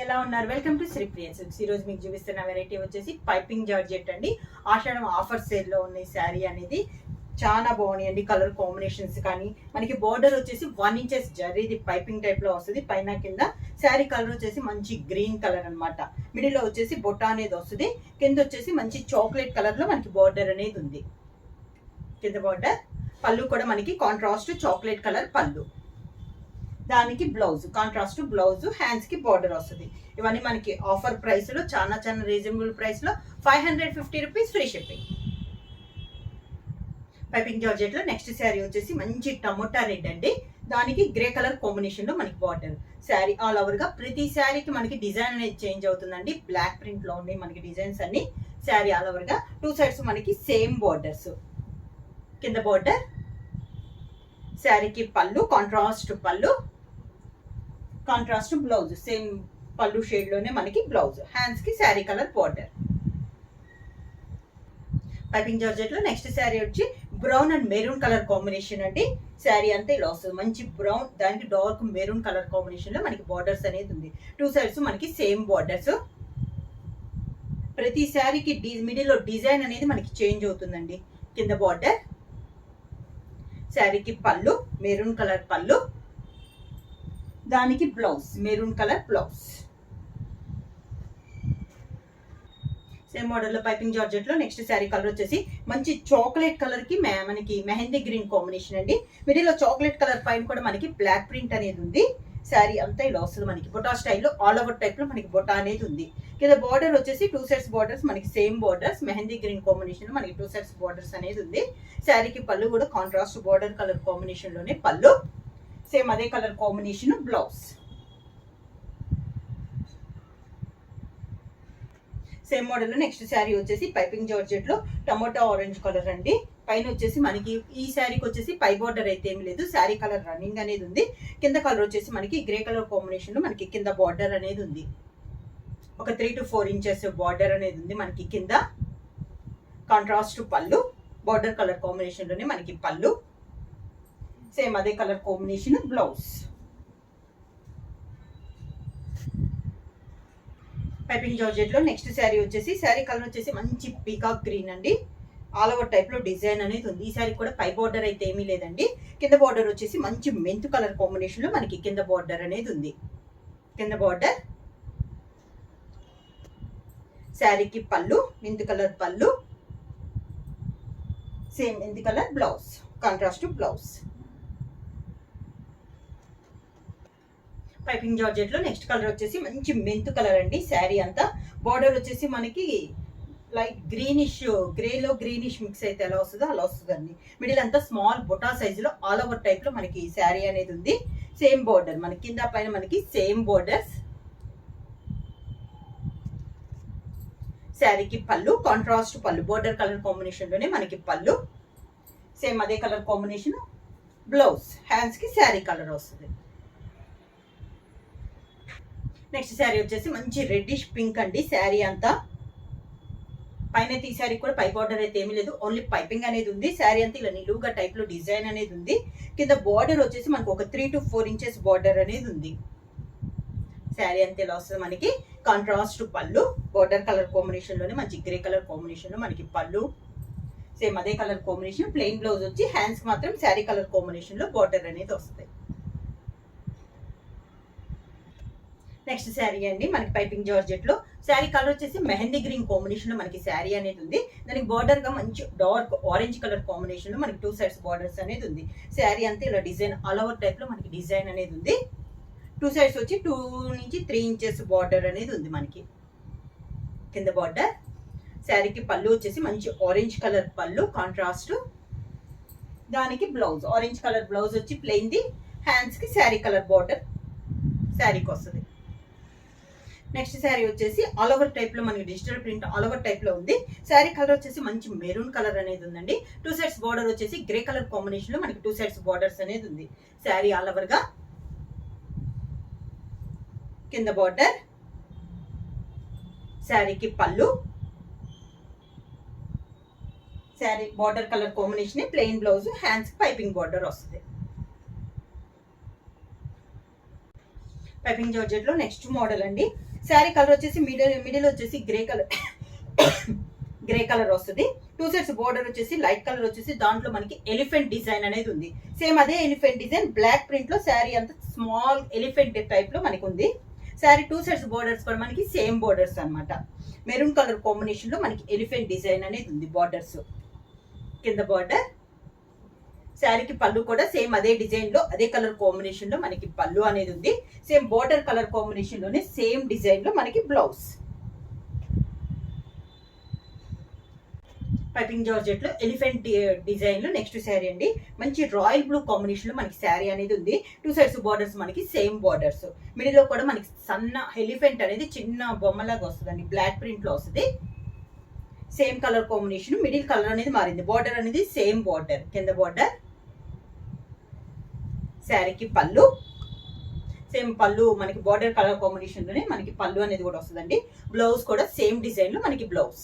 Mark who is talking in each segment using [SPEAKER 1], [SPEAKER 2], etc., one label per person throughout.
[SPEAKER 1] ఎలా ఉన్నారు? Welcome to Sri Priya silks. ఈ రోజు మీకు చూపిస్తున్న వెరైటీ వచ్చేసి పైపింగ్ జార్జెట్ అండి. ఆషాఢం ఆఫర్ సేల్ లో ఉన్న ఈ శారీ అనేది చాలా బాగున్నాయండి. కలర్ కాంబినేషన్స్ కానీ మనకి బోర్డర్ వచ్చేసి 1 ఇంచెస్ జరీది పైపింగ్ టైప్ లో వస్తుంది. పైన కింద శారీ కలర్ వచ్చేసి మంచి గ్రీన్ కలర్ అనమాట. మిడిల్ లో వచ్చేసి బొట్ట అనేది వస్తుంది. కింద వచ్చేసి మంచి చాక్లెట్ కలర్ లో మనకి బోర్డర్ అనేది ఉంది. కింద బోర్డర్ పళ్ళు కూడా మనకి కాంట్రాస్ట్ చాక్లెట్ కలర్ పళ్ళు. దానికి బ్లౌజ్ కాంట్రాస్ట్ బ్లౌజ్, హ్యాండ్స్ కి బార్డర్ వస్తుంది. ఇవన్నీ మనకి ఆఫర్ ప్రైస్ లో చాలా చాలా రీజనబుల్ ప్రైస్ లో 550 rupees free shipping. Piping georgette లో నెక్స్ట్ శారీ వచ్చేసి మంచి టమోటా రెడ్ అండి. దానికి గ్రే కలర్ కాంబినేషన్ లో మనకి బార్డర్. శారీ ఆల్ ఓవర్ గా ప్రతి శారీకి మనకి డిజైన్ అనేది చేంజ్ అవుతుందండి. బ్లాక్ ప్రింట్ లో ఉన్నాయి మనకి డిజైన్స్ అన్ని. శారీ ఆల్ ఓవర్ గా 2 సైడ్స్ మనకి సేమ్ బార్డర్స్. కింద బార్డర్, శారీకి పళ్ళు కాంట్రాస్ట్ పళ్ళు, కాంట్రాస్ట్ బ్లౌజ్ సేమ్ పళ్ళు షేడ్ లోనే మనకి బ్లౌజ్, హ్యాండ్స్ కి sari colour border. Piping georgette లో నెక్స్ట్ శారీ వచ్చి brown and maroon colour combination అండి. శారీ అంతా ఇలా వస్తుంది. మంచి బ్రౌన్, దానికి డార్క్ మెరూన్ కలర్ కాంబినేషన్ లో మనకి బార్డర్స్ అనేది ఉంది. 2 సైడ్స్ మనకి సేమ్ బార్డర్స్. ప్రతి శారీకి మిడిల్ లో డిజైన్ అనేది మనకి చేంజ్ అవుతుందండి. కింద బార్డర్, శారీకి పళ్ళు మెరూన్ కలర్ పళ్ళు, దానికి blouse maroon colour blouse. Same model లో పైపింగ్ జార్జెట్ లో నెక్స్ట్ శారీ కలర్ వచ్చేసి మంచి చాక్లెట్ కలర్ కి మనకి మెహందీ గ్రీన్ కాంబినేషన్ అండి. మిడిల్ లో చాక్లెట్ కలర్ పైన కూడా మనకి బ్లాక్ ప్రింట్ అనేది ఉంది. శారీ అంతా ఇలా వస్తుంది మనకి బొటా స్టైల్లో, ఆల్ ఓవర్ టైప్ లో మనకి బొటా అనేది ఉంది. కింద బార్డర్ వచ్చేసి 2 సైడ్స్ బార్డర్స్ మనకి same borders, mehndi green combination లో మనకి 2 సైడ్స్ బార్డర్స్ అనేది ఉంది. శారీకి పళ్ళు కూడా కాంట్రాస్ట్ బార్డర్ కలర్ కాంబినేషన్ లోనే పళ్ళు, సేమ్ అదే colour combination blouse. Same model లో నెక్స్ట్ శారీ వచ్చేసి పైపింగ్ జార్జెట్ లో టమోటా ఆరెంజ్ కలర్ అండి. పైన వచ్చేసి మనకి ఈ శారీకి వచ్చేసి పై బార్డర్ అయితే ఏమి లేదు, శారీ కలర్ రన్నింగ్ అనేది ఉంది. కింద కలర్ వచ్చేసి మనకి గ్రే కలర్ కాంబినేషన్ లో మనకి కింద బార్డర్ అనేది ఉంది. ఒక 3 to 4 ఇంచెస్ బార్డర్ అనేది ఉంది మనకి కింద. కాంట్రాస్ట్ పళ్ళు, బార్డర్ కలర్ కాంబినేషన్ లోనే మనకి పళ్ళు, సేమ్ అదే colour combination blouse. Piping georgette లో నెక్స్ట్ శారీ వచ్చేసి శారీ కలర్ వచ్చేసి మంచి పీకాక్ గ్రీన్ అండి. ఆల్ ఓవర్ టైప్ లో డిజైన్ అనేది ఉంది. ఈ శారీ కూడా పై బార్డర్ అయితే ఏమీ లేదండి. కింద బార్డర్ వచ్చేసి మంచి మెంతు కలర్ కాంబినేషన్ లో మనకి కింద బార్డర్ అనేది ఉంది. కింద బార్డర్, శారీకి పళ్ళు మెంతు కలర్ పళ్ళు, సేమ్ మెంతు colour blouse, contrast blouse. Piping georgette లో నెక్స్ట్ కలర్ వచ్చేసి మంచి మెంతు కలర్ అండి. శారీ అంతా బార్డర్ వచ్చేసి మనకి లైట్ గ్రీనిష్, గ్రేలో గ్రీనిష్ మిక్స్ అయితే ఎలా వస్తుందో అలా వస్తుందండి. మిడిల్ అంతా స్మాల్ బొటా సైజులో ఆల్ ఓవర్ టైప్ లో మనకి శారీ అనేది ఉంది. సేమ్ బార్డర్ మనకి కింద పైన మనకి సేమ్ బార్డర్స్. శారీకి పళ్ళు కాంట్రాస్ట్ పళ్ళు, బార్డర్ కలర్ కాంబినేషన్ లోనే మనకి పళ్ళు, సేమ్ అదే కలర్ కాంబినేషన్ బ్లౌజ్, హ్యాండ్స్ కి శారీ కలర్ వస్తుంది. నెక్స్ట్ శారీ వచ్చేసి మంచి రెడ్డిష్ పింక్ అండి. శారీ అంతా పైన ఈ శారీ కూడా పై బార్డర్ అయితే ఏమీ లేదు, ఓన్లీ పైపింగ్ అనేది ఉంది. శారీ అంతా ఇలా నిలువుగా టైప్ లో డిజైన్ అనేది ఉంది. కింద బార్డర్ వచ్చేసి మనకు ఒక 3 to 4 ఇంచెస్ బార్డర్ అనేది ఉంది. శారీ అంతా ఇలా వస్తుంది మనకి. కాంట్రాస్ట్ పళ్ళు, బార్డర్ కలర్ కాంబినేషన్ లోనే మంచి గ్రే కలర్ కాంబినేషన్ లో మనకి పళ్ళు, సేమ్ అదే కలర్ కాంబినేషన్. ప్లెయిన్ బ్లౌజ్ వచ్చి హ్యాండ్స్ మాత్రం శారీ కలర్ కాంబినేషన్ లో బార్డర్ అనేది వస్తుంది. నెక్స్ట్ శారీ అండి మనకి పైపింగ్ జార్జెట్ లో శారీ కలర్ వచ్చేసి మెహందీ గ్రీన్ కాంబినేషన్ లో మనకి శారీ అనేది ఉంది. దానికి బార్డర్ గా మంచి డార్క్ ఆరెంజ్ కలర్ కాంబినేషన్ లో మనకి 2 సైడ్స్ బార్డర్స్ అనేది ఉంది. శారీ అంతా ఇలా డిజైన్ ఆల్ ఓవర్ టైప్ లో మనకి డిజైన్ అనేది ఉంది. 2 సైడ్స్ వచ్చి 2 నుంచి 3 ఇంచెస్ బార్డర్ అనేది ఉంది మనకి. కింద బార్డర్, శారీకి పళ్ళు వచ్చేసి మంచి ఆరెంజ్ కలర్ పళ్ళు కాంట్రాస్ట్, దానికి బ్లౌజ్ ఆరెంజ్ కలర్ బ్లౌజ్ వచ్చి ప్లెయిన్ ది, హ్యాండ్స్ కి శారీ కలర్ బార్డర్ శారీకి వస్తుంది. నెక్స్ట్ శారీ వచ్చేసి ఆల్ ఓవర్ టైప్ లో మనకి digital print all over type లో ఉంది. శారీ కలర్ వచ్చేసి మంచి మెరూన్ కలర్ అనేది ఉందండి. 2 సైడ్స్ బార్డర్ వచ్చేసి గ్రే కలర్ కాంబినేషన్ లో మనకి 2 సైడ్స్ బార్డర్స్ అనేది ఉంది. శారీ ఆల్ ఓవర్ గా కింద బార్డర్, శారీకి పళ్ళు, sari border colour combination plain blouse, hands piping border వస్తుంది. పైపింగ్ జార్జెట్ లో నెక్స్ట్ మోడల్ అండి. శారీ కలర్ వచ్చేసి మిడిల్ వచ్చేసి గ్రే కలర్ వస్తుంది. 2 సైడ్స్ బోర్డర్ వచ్చేసి లైట్ కలర్ వచ్చేసి దాంట్లో మనకి ఎలిఫెంట్ డిజైన్ అనేది ఉంది. సేమ్ అదే ఎలిఫెంట్ డిజైన్ బ్లాక్ ప్రింట్ లో శారీ అంతా స్మాల్ ఎలిఫెంట్ టైప్ లో మనకి ఉంది. శారీ 2 సైడ్స్ బోర్డర్స్ కూడా మనకి సేమ్ బోర్డర్స్ అనమాట. మెరూన్ కలర్ కాంబినేషన్ లో మనకి ఎలిఫెంట్ డిజైన్ అనేది ఉంది. బార్డర్స్ కింద బార్డర్. శారీకి పళ్ళు కూడా సేమ్ అదే డిజైన్ లో అదే కలర్ కాంబినేషన్ లో మనకి పళ్ళు అనేది ఉంది. సేమ్ బోర్డర్ కలర్ కాంబినేషన్ లోనే సేమ్ డిజైన్ లో మనకి బ్లౌజ్. పైపింగ్ జార్జెట్ లో ఎలిఫెంట్ డిజైన్ లో నెక్స్ట్ శారీ అండి. మంచి రాయల్ బ్లూ కాంబినేషన్ లో మనకి శారీ అనేది ఉంది. 2 సైడ్స్ బార్డర్స్ మనకి సేమ్ బార్డర్స్. మిడిల్ లో కూడా మనకి సన్న ఎలిఫెంట్ అనేది చిన్న బొమ్మలాగా వస్తుందండి. బ్లాక్ ప్రింట్ లో వస్తుంది. Same colour combination. Middle colour అనేది మారింది. బార్డర్ అనేది సేమ్ బార్డర్. కింద బార్డర్. శారీకి పళ్ళు సేమ్ పళ్ళు మనకి బార్డర్ కలర్ కాంబినేషన్ లోనే మనకి పళ్ళు అనేది కూడా వస్తుందండి. బ్లౌజ్ కూడా సేమ్ డిజైన్ లో మనకి బ్లౌజ్.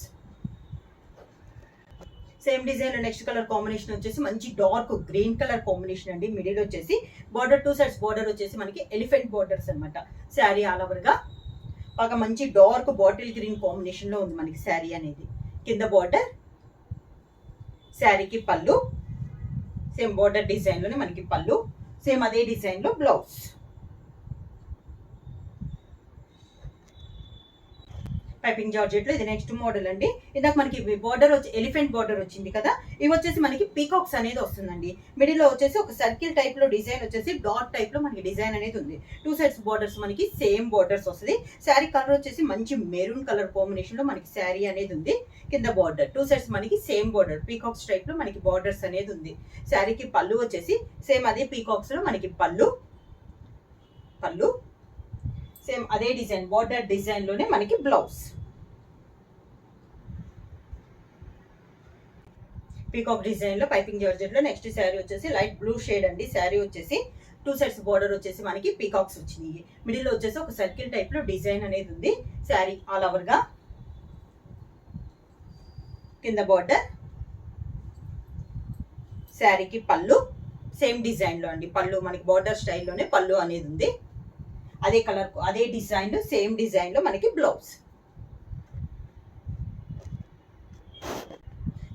[SPEAKER 1] సేమ్ డిజైన్ లో నెక్స్ట్ కలర్ కాంబినేషన్ వచ్చేసి మంచి డార్క్ గ్రీన్ కలర్ కాంబినేషన్ అండి. మిడిల్ వచ్చేసి బార్డర్ 2 సైడ్స్ బార్డర్ వచ్చేసి మనకి ఎలిఫెంట్ బార్డర్స్ అనమాట. శారీ ఆల్ ఓవర్ గా బాగా మంచి డార్క్ బాటిల్ గ్రీన్ కాంబినేషన్ లో ఉంది మనకి శారీ అనేది. కింద బార్డర్. శారీకి పళ్ళు సేమ్ బార్డర్ డిజైన్ లోనే మనకి పళ్ళు. సేమ్ అదే డిజైన్ లో బ్లౌజ్. పైపింగ్ జార్జెట్ లో ఇది నెక్స్ట్ మోడల్ అండి. ఇందాక మనకి బార్డర్ వచ్చి ఎలిఫెంట్ బార్డర్ వచ్చింది కదా, ఇవి వచ్చేసి మనకి పీకాక్స్ అనేది వస్తుందండి. మిడిల్ లో వచ్చేసి ఒక సర్కిల్ టైప్ లో డిజైన్ వచ్చేసి డాట్ టైప్ లో మనకి డిజైన్ అనేది ఉంది. 2 సైడ్స్ బార్డర్స్ మనకి సేమ్ బార్డర్స్ వస్తుంది. శారీ కలర్ వచ్చేసి మంచి మెరూన్ కలర్ కాంబినేషన్ లో మనకి శారీ అనేది ఉంది. కింద బార్డర్ 2 సైడ్స్ మనకి సేమ్ బార్డర్ పీకాక్స్ టైప్ లో మనకి బార్డర్స్ అనేది ఉంది. శారీకి పళ్ళు వచ్చేసి సేమ్ అదే పీకాక్స్ లో మనకి పళ్ళు సేమ్ అదే డిజైన్ బార్డర్ డిజైన్ లోనే మనకి బ్లౌజ్. పీకాక్ డిజైన్ లో పైపింగ్ జార్జెట్ లో నెక్స్ట్ శారీ వచ్చేసి లైట్ బ్లూ షేడ్ అండి. శారీ వచ్చేసి 2 సైడ్స్ బార్డర్ వచ్చేసి మనకి పీకాక్స్ వచ్చినాయి. మిడిల్ లో వచ్చేసి ఒక సర్కిల్ టైప్ లో డిజైన్ అనేది ఉంది. శారీ ఆల్ ఓవర్ గా. కింద బార్డర్. శారీకి పళ్ళు సేమ్ డిజైన్ లో అండి. పళ్ళు మనకి బార్డర్ స్టైల్లోనే పళ్ళు అనేది ఉంది. అదే కలర్ అదే డిజైన్ లో సేమ్ డిజైన్ లో మనకి బ్లౌజ్.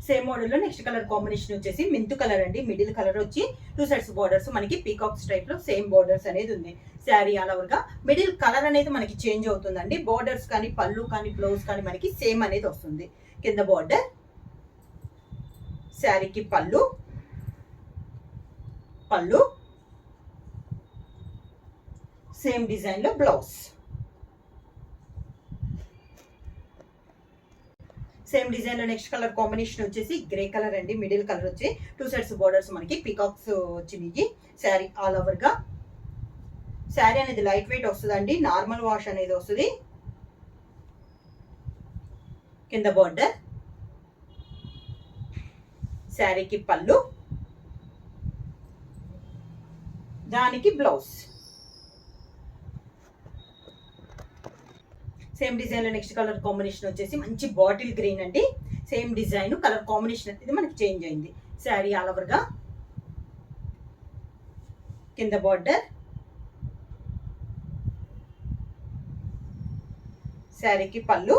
[SPEAKER 1] సేమ్ మోడల్ లో నెక్స్ట్ కలర్ కాంబినేషన్ వచ్చేసి మెంతు కలర్ అండి. మిడిల్ కలర్ వచ్చి 2 సైడ్స్ బార్డర్స్ మనకి పీకాక్స్ టైప్ లో సేమ్ బార్డర్స్ అనేది ఉంది. శారీ ఆల్ ఓవర్ గా మిడిల్ కలర్ అనేది మనకి చేంజ్ అవుతుందండి. బార్డర్స్ కానీ పళ్ళు కానీ బ్లౌజ్ కానీ మనకి సేమ్ అనేది వస్తుంది. కింద బార్డర్. శారీకి పళ్ళు సేమ్ డిజైన్ లో బ్లౌజ్. సేమ్ డిజైన్ లో నెక్స్ట్ కలర్ కాంబినేషన్ వచ్చేసి గ్రే కలర్ అండి. మిడిల్ కలర్ వచ్చి 2 సైడ్స్ బోర్డర్స్ మనకి పీకాక్స్ వచ్చినాయి. శారీ ఆల్ ఓవర్ గా. శారీ అనేది లైట్ వెయిట్ వస్తుందండి. నార్మల్ వాష్ అనేది వస్తుంది. కింద బోర్డర్. శారీకి పళ్ళు దానికి బ్లౌజ్. సేమ్ డిజైన్ లో నెక్స్ట్ కలర్ కాంబినేషన్ వచ్చేసి మంచి బాటిల్ గ్రీన్ అండి. సేమ్ డిజైన్ కలర్ కాంబినేషన్ అనేది మనకి చేంజ్ అయింది. శారీ ఆల్ ఓవర్ గా. కింద బార్డర్. శారీకి పళ్ళు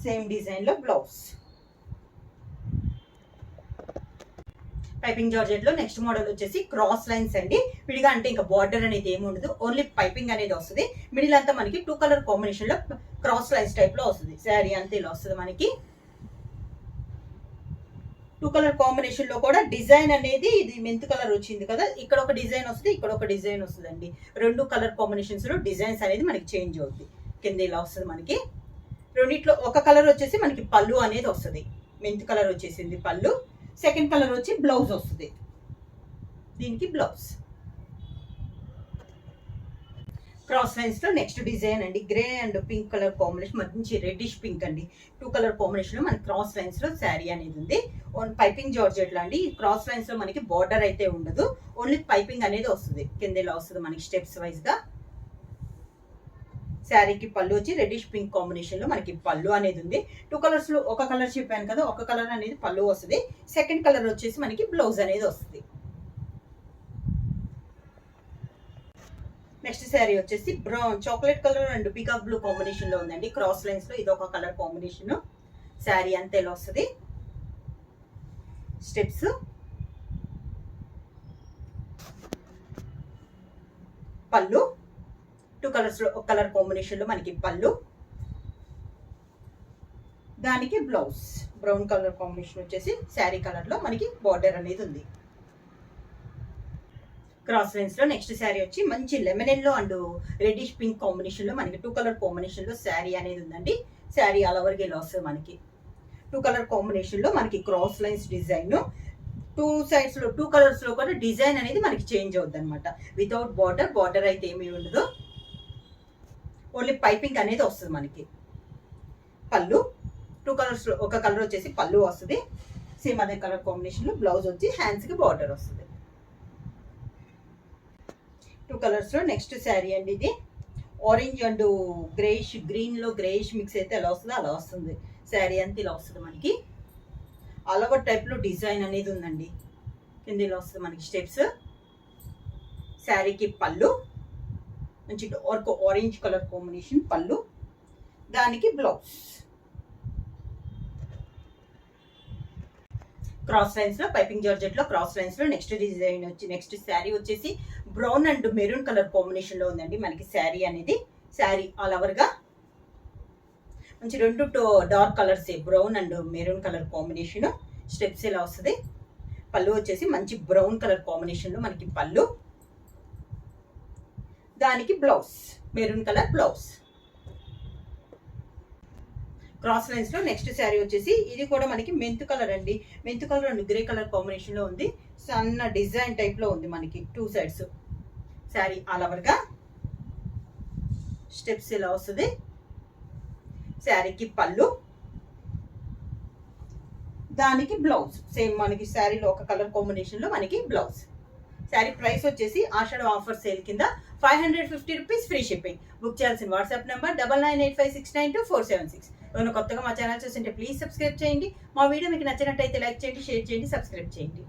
[SPEAKER 1] సేమ్ డిజైన్ లో బ్లౌజ్. పైపింగ్ జార్జెట్ లో నెక్స్ట్ మోడల్ వచ్చేసి క్రాస్ లైన్స్ అండి. విడిగా అంటే ఇంకా బార్డర్ అనేది ఏమి ఉండదు. ఓన్లీ పైపింగ్ అనేది వస్తుంది. మిడిల్ అంతా మనకి 2 కలర్ కాంబినేషన్ లో క్రాస్ లైన్స్ టైప్ లో వస్తుంది. శారీ అంతా ఇలా వస్తుంది మనకి. 2 కలర్ కాంబినేషన్ లో కూడా డిజైన్ అనేది ఇది మెంతు కలర్ వచ్చింది కదా, ఇక్కడ ఒక డిజైన్ వస్తుంది, ఇక్కడ ఒక డిజైన్ వస్తుందండి. 2 కలర్ కాంబినేషన్స్ లో డిజైన్స్ అనేది మనకి చేంజ్ అవుతుంది. కింద ఇలా వస్తుంది మనకి. రెండిట్లో ఒక కలర్ వచ్చేసి మనకి పళ్ళు అనేది వస్తుంది. మెంతు కలర్ వచ్చేసింది పళ్ళు. సెకండ్ కలర్ వచ్చి బ్లౌజ్ వస్తుంది. దీనికి బ్లౌజ్. క్రాస్ లైన్స్ లో నెక్స్ట్ డిజైన్ అండి. Grey and pink colour combination మంచి రెడ్డిష్ పింక్ అండి. 2 కలర్ కాంబినేషన్ లో మనకి క్రాస్ లైన్స్ లో శారీ అనేది ఉంది. పైపింగ్ జార్జెట్ లో అండి. క్రాస్ లైన్స్ లో మనకి బార్డర్ అయితే ఉండదు. ఓన్లీ పైపింగ్ అనేది వస్తుంది. కింద ఇలా వస్తుంది మనకి స్టెప్స్ వైజ్ గా. శారీకి పళ్ళు వచ్చి రెడ్డిష్ పింక్ కాంబినేషన్ లో మనకి పళ్ళు అనేది ఉంది. 2 కలర్స్ లో ఒక కలర్ చెప్పాను కదా, ఒక కలర్ అనేది పళ్ళు వస్తుంది. సెకండ్ కలర్ వచ్చేసి మనకి బ్లౌజ్ అనేది వస్తుంది. నెక్స్ట్ శారీ వచ్చేసి brown chocolate colour and peacock blue combination లో ఉందండి. క్రాస్ లైన్స్ లో ఇది ఒక కలర్ కాంబినేషన్. శారీ అంతా ఎలా వస్తుంది, స్టెప్స్, పళ్ళు 2 కలర్స్ లో ఒక కలర్ కాంబినేషన్ లో మనకి పళ్ళు, దానికి బ్లౌజ్ బ్రౌన్ కలర్ కాంబినేషన్ వచ్చేసి శారీ కలర్ లో మనకి బార్డర్ అనేది ఉంది. క్రాస్ లైన్స్ లో నెక్స్ట్ శారీ వచ్చి మంచి lemon yellow and reddish pink combination లో మనకి 2 కలర్ కాంబినేషన్ లో శారీ అనేది ఉందండి. శారీ ఆల్ ఓవర్ గా ఇలా వస్తుంది మనకి. 2 కలర్ కాంబినేషన్ లో మనకి క్రాస్ లైన్స్ డిజైన్, 2 సైడ్స్ లో 2 కలర్స్ లో కూడా డిజైన్ అనేది మనకి చేంజ్ అవుద్ది అనమాట. వితౌట్ బార్డర్ అయితే ఏమీ ఉండదు, ఓన్లీ పైపింగ్ అనేది వస్తుంది మనకి. పళ్ళు 2 కలర్స్ లో ఒక కలర్ వచ్చేసి పళ్ళు వస్తుంది, సేమ్ అదే కలర్ కాంబినేషన్ లో బ్లౌజ్ వచ్చి హ్యాండ్స్ కి బార్డర్ వస్తుంది. 2 కలర్స్ లో నెక్స్ట్ శారీ అండి. ఇది ఆరెంజ్ అండ్ గ్రేష్, గ్రీన్ లో గ్రేష్ మిక్స్ అయితే ఎలా వస్తుందో అలా వస్తుంది. శారీ అంతా ఇలా వస్తుంది మనకి. ఆల్ ఓవర్ టైప్ లో డిజైన్ అనేది ఉందండి. కింద ఇలా వస్తుంది మనకి స్టెప్స్. శారీకి పళ్ళు మంచి డార్క్ ఆరెంజ్ కలర్ కాంబినేషన్ పళ్ళు, దానికి బ్లౌజ్. క్రాస్ లైన్స్ లో పైపింగ్ జార్జెట్ లో క్రాస్ లైన్స్ లో నెక్స్ట్ డిజైన్ వచ్చి నెక్స్ట్ శారీ వచ్చేసి brown and maroon colour combination లో ఉందండి మనకి శారీ అనేది. శారీ ఆల్ ఓవర్ గా మంచి 2 dark colours brown and maroon colour combination. Steps ఇలా వస్తుంది. పళ్ళు వచ్చేసి మంచి బ్రౌన్ కలర్ కాంబినేషన్ లో మనకి పళ్ళు, దానికి blouse maroon colour blouse. Cross lines లో నెక్స్ట్ శారీ వచ్చేసి ఇది కూడా మనకి మెంతు కలర్ అండి. మెంతు colour and grey colour combination లో ఉంది. సన్న డిజైన్ టైప్ లో ఉంది మనకి 2 సైడ్స్. శారీ ఆల్ ఓవర్ గా స్టెప్స్ ఇలా వస్తుంది. శారీకి పళ్ళు, దానికి బ్లౌజ్ సేమ్ మనకి శారీలో ఒక కలర్ కాంబినేషన్ లో మనకి బ్లౌజ్. శారీ ప్రైస్ వచ్చేసి ఆషాఢ ఆఫర్ సేల్ కింద 550 రూపీస్ ఫ్రీ షిప్పింగ్. బుక్ చేయాల్సిన వాట్సాప్ నెంబర్ 9985692476. ఎవరైనా కొత్తగా మా ఛానల్ చూస్తుంటే ప్లీజ్ సబ్స్క్రైబ్ చేయండి. మా వీడియో మీకు నచ్చినట్టయితే లైక్ చేయండి, షేర్ చేయండి, సబ్స్క్రైబ్ చేయండి.